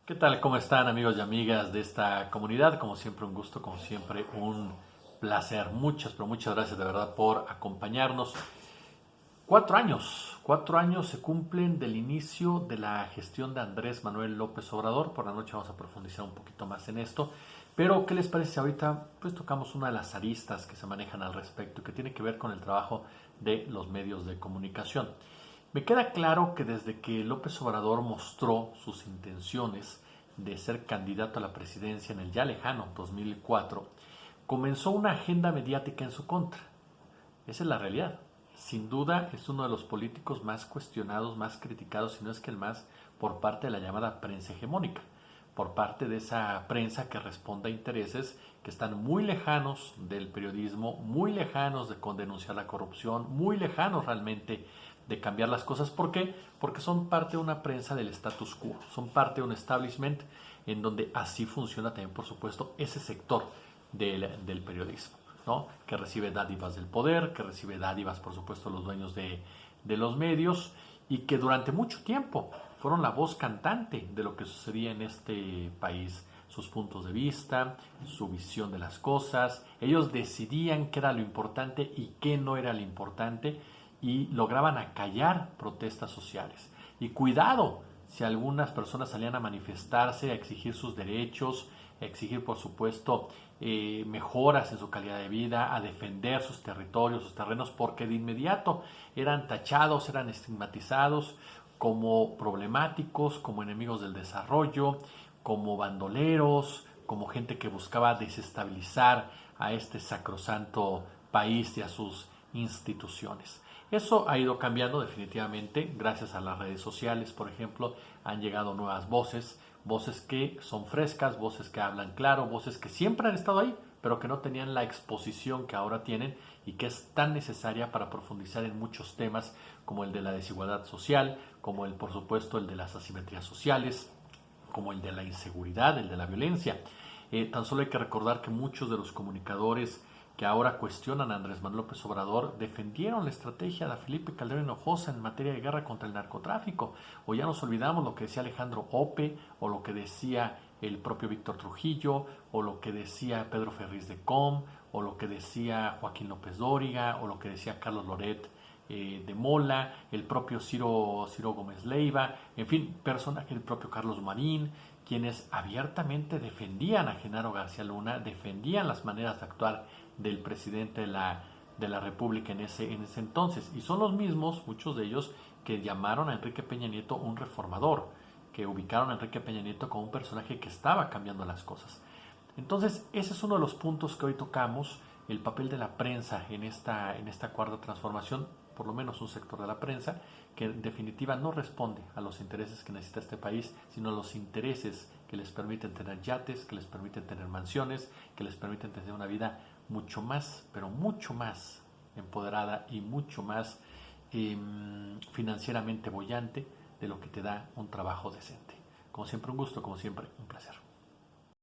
¿Qué tal? ¿Cómo están amigos y amigas de esta comunidad? Como siempre un gusto, como siempre un placer. Muchas, pero muchas gracias de verdad por acompañarnos. 4 años se cumplen del inicio de la gestión de Andrés Manuel López Obrador. Por la noche vamos a profundizar un poquito más en esto. Pero, ¿qué les parece si ahorita pues tocamos una de las aristas que se manejan al respecto y que tiene que ver con el trabajo de los medios de comunicación? Me queda claro que desde que López Obrador mostró sus intenciones de ser candidato a la presidencia en el ya lejano 2004, comenzó una agenda mediática en su contra. Esa es la realidad. Sin duda es uno de los políticos más cuestionados, más criticados, si no es que el más, por parte de la llamada prensa hegemónica, por parte de esa prensa que responde a intereses que están muy lejanos del periodismo, muy lejanos de denunciar la corrupción, muy lejanos realmente de cambiar las cosas. ¿Por qué? Porque son parte de una prensa del status quo, son parte de un establishment en donde así funciona también, por supuesto, ese sector del periodismo, ¿no? Que recibe dádivas del poder, que recibe dádivas, por supuesto, los dueños de los medios y que durante mucho tiempo fueron la voz cantante de lo que sucedía en este país, sus puntos de vista, su visión de las cosas. Ellos decidían qué era lo importante y qué no era lo importante y lograban acallar protestas sociales. Y cuidado, si algunas personas salían a manifestarse, a exigir sus derechos, a exigir, por supuesto, mejoras en su calidad de vida, a defender sus territorios, sus terrenos, porque de inmediato eran tachados, eran estigmatizados como problemáticos, como enemigos del desarrollo, como bandoleros, como gente que buscaba desestabilizar a este sacrosanto país y a sus instituciones. Eso ha ido cambiando definitivamente, gracias a las redes sociales, por ejemplo, han llegado nuevas voces, voces que son frescas, voces que hablan claro, voces que siempre han estado ahí, pero que no tenían la exposición que ahora tienen y que es tan necesaria para profundizar en muchos temas como el de la desigualdad social, como el, por supuesto, el de las asimetrías sociales, como el de la inseguridad, el de la violencia. Tan solo hay que recordar que muchos de los comunicadores que ahora cuestionan a Andrés Manuel López Obrador defendieron la estrategia de Felipe Calderón Hinojosa en materia de guerra contra el narcotráfico. O ya nos olvidamos lo que decía Alejandro Ope, o lo que decía el propio Víctor Trujillo, o lo que decía Pedro Ferriz de Com, o lo que decía Joaquín López Dóriga, o lo que decía Carlos Loret de Mola, el propio Ciro Gómez Leiva, en fin, personajes, el propio Carlos Marín, quienes abiertamente defendían a Genaro García Luna, defendían las maneras de actuar del presidente de la República en ese entonces. Y son los mismos, muchos de ellos, que llamaron a Enrique Peña Nieto un reformador, que ubicaron a Enrique Peña Nieto como un personaje que estaba cambiando las cosas. Entonces, ese es uno de los puntos que hoy tocamos, el papel de la prensa en esta cuarta transformación, por lo menos un sector de la prensa, que en definitiva no responde a los intereses que necesita este país, sino a los intereses que les permiten tener yates, que les permiten tener mansiones, que les permiten tener una vida mucho más, pero mucho más empoderada y mucho más financieramente bollante de lo que te da un trabajo decente. Como siempre un gusto, como siempre un placer.